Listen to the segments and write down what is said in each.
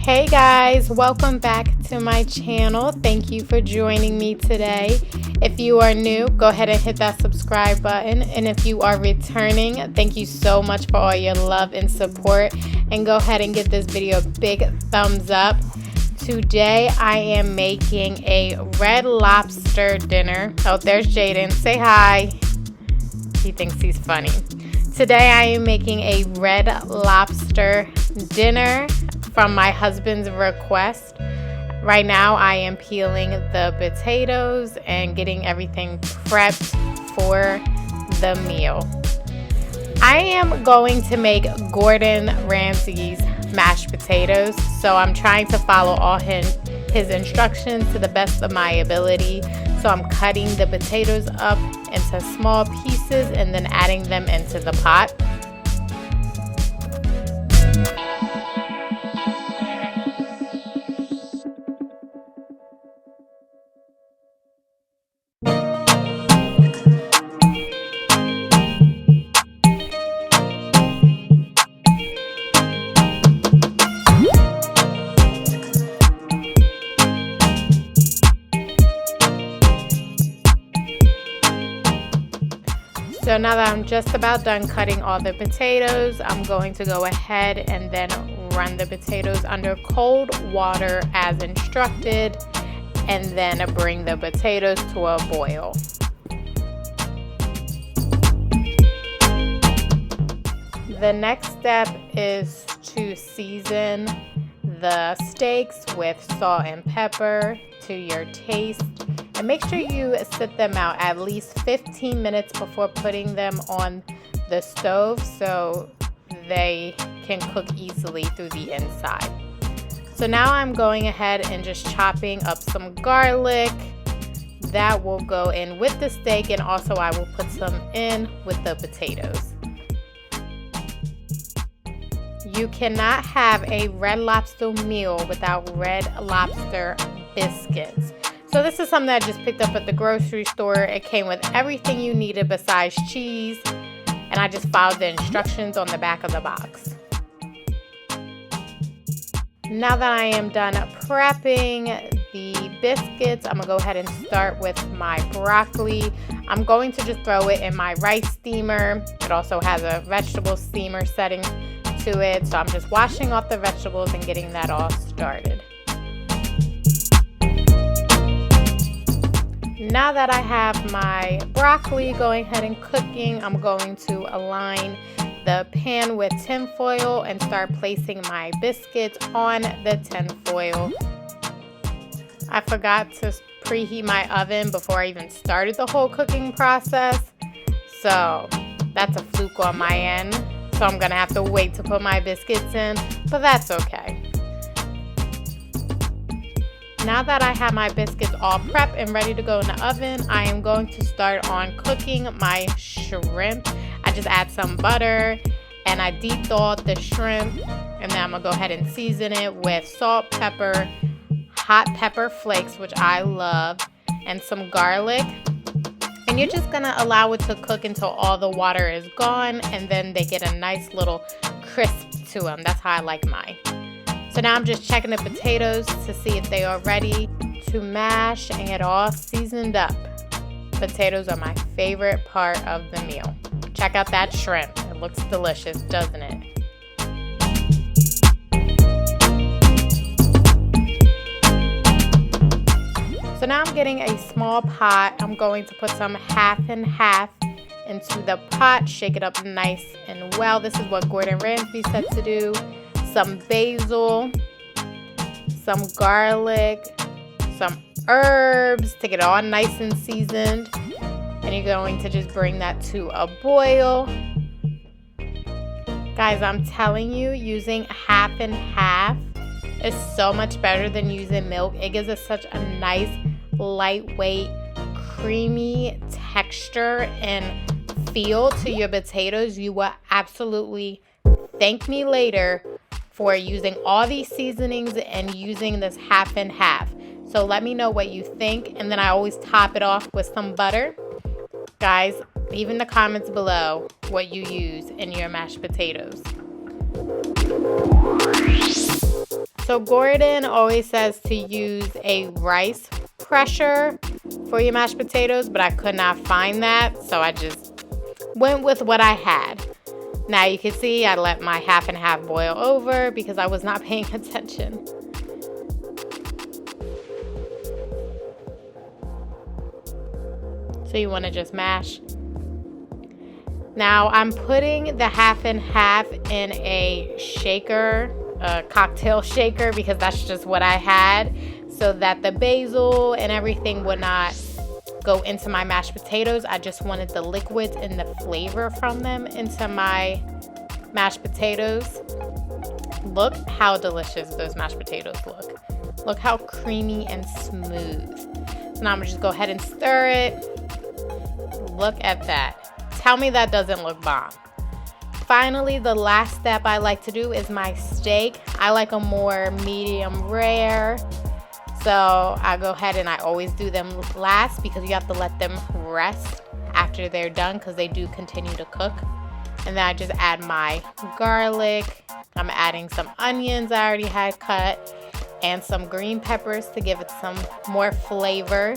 Hey guys, welcome back to my channel. Thank you for joining me today. If you are new, go ahead and hit that subscribe button. And if you are returning, thank you so much for all your love and support. And go ahead and give this video a big thumbs up. Today I am making a Red Lobster dinner. Oh, there's Jaden. Say hi. He thinks he's funny. Today I am making a Red Lobster dinner from my husband's request. Right now I am peeling the potatoes and getting everything prepped for the meal. I am going to make Gordon Ramsay's mashed potatoes, so I'm trying to follow all his instructions to the best of my ability. So I'm cutting the potatoes up into small pieces and then adding them into the pot. So now that I'm just about done cutting all the potatoes, I'm going to go ahead and then run the potatoes under cold water as instructed, and then bring the potatoes to a boil. The next step is to season the steaks with salt and pepper to your taste. And make sure you sit them out at least 15 minutes before putting them on the stove so they can cook easily through the inside. So now I'm going ahead and just chopping up some garlic. That will go in with the steak, and also I will put some in with the potatoes. You cannot have a Red Lobster meal without Red Lobster biscuits. So this is something I just picked up at the grocery store. It came with everything you needed besides cheese, and I just followed the instructions on the back of the box. Now that I am done prepping the biscuits, I'm gonna go ahead and start with my broccoli. I'm going to just throw it in my rice steamer. It also has a vegetable steamer setting to it, so I'm just washing off the vegetables and getting that all started. Now that I have my broccoli going ahead and cooking, I'm going to align the pan with tin foil and start placing my biscuits on the tin foil. I forgot to preheat my oven before I even started the whole cooking process, so that's a fluke on my end. So I'm gonna have to wait to put my biscuits in, but that's okay. Now that I have my biscuits all prepped and ready to go in the oven, I am going to start on cooking my shrimp. I just add some butter and I de-thawed the shrimp, and then I'm gonna go ahead and season it with salt, pepper, hot pepper flakes, which I love, and some garlic. And you're just gonna allow it to cook until all the water is gone, and then they get a nice little crisp to them. That's how I like mine. So now I'm just checking the potatoes to see if they are ready to mash and get all seasoned up. Potatoes are my favorite part of the meal. Check out that shrimp. It looks delicious, doesn't it? So now I'm getting a small pot. I'm going to put some half and half into the pot, shake it up nice and well. This is what Gordon Ramsay said to do. Some basil, some garlic, some herbs to get it all nice and seasoned. And you're going to just bring that to a boil. Guys, I'm telling you, using half and half is so much better than using milk. It gives us such a nice, lightweight, creamy texture and feel to your potatoes. You will absolutely thank me later for using all these seasonings and using this half and half. So let me know what you think, and then I always top it off with some butter. Guys, leave in the comments below what you use in your mashed potatoes. So Gordon always says to use a rice pressure for your mashed potatoes, but I could not find that, so I just went with what I had. Now you can see I let my half and half boil over because I was not paying attention. So you want to just mash. Now I'm putting the half and half in a shaker, a cocktail shaker, because that's just what I had, so that the basil and everything would not go into my mashed potatoes. I just wanted the liquids and the flavor from them into my mashed potatoes. Look how delicious those mashed potatoes look. Look how creamy and smooth. So now I'm gonna just go ahead and stir it. Look at that. Tell me that doesn't look bomb. Finally, the last step I like to do is my steak. I like a more medium rare. So I go ahead and I always do them last because you have to let them rest after they're done because they do continue to cook. And then I just add my garlic. I'm adding some onions I already had cut and some green peppers to give it some more flavor.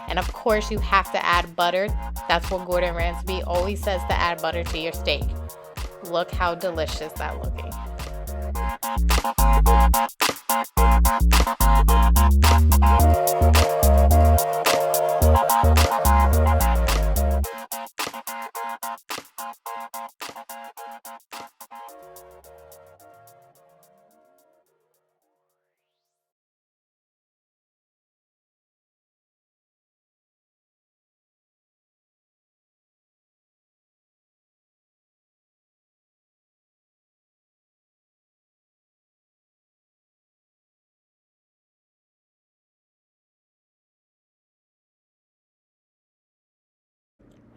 And of course you have to add butter. That's what Gordon Ramsay always says, to add butter to your steak. Look how delicious that's looking.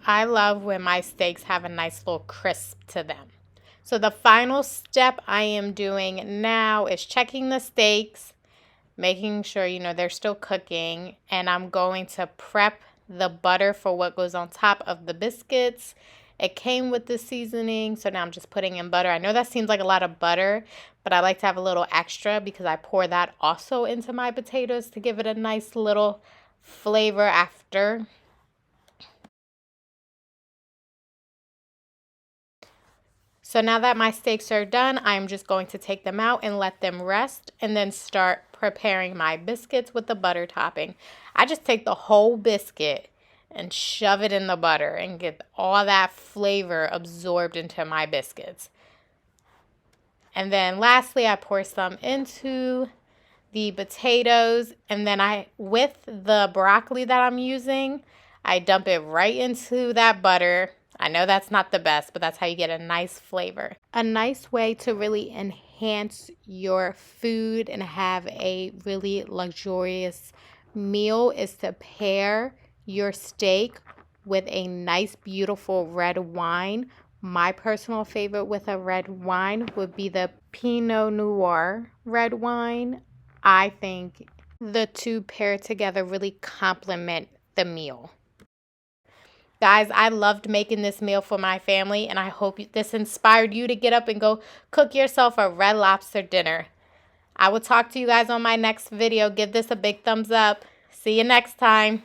I love when my steaks have a nice little crisp to them. So the final step I am doing now is checking the steaks, making sure, they're still cooking, and I'm going to prep the butter for what goes on top of the biscuits. It came with the seasoning, so now I'm just putting in butter. I know that seems like a lot of butter, but I like to have a little extra because I pour that also into my potatoes to give it a nice little flavor after. So now that my steaks are done, I'm just going to take them out and let them rest and then start preparing my biscuits with the butter topping. I just take the whole biscuit and shove it in the butter and get all that flavor absorbed into my biscuits. And then lastly, I pour some into the potatoes, and then with the broccoli that I'm using, I dump it right into that butter. I know that's not the best, but that's how you get a nice flavor. A nice way to really enhance your food and have a really luxurious meal is to pair your steak with a nice, beautiful red wine. My personal favorite with a red wine would be the Pinot Noir red wine. I think the two paired together really complement the meal. Guys, I loved making this meal for my family, and I hope this inspired you to get up and go cook yourself a Red Lobster dinner. I will talk to you guys on my next video. Give this a big thumbs up. See you next time.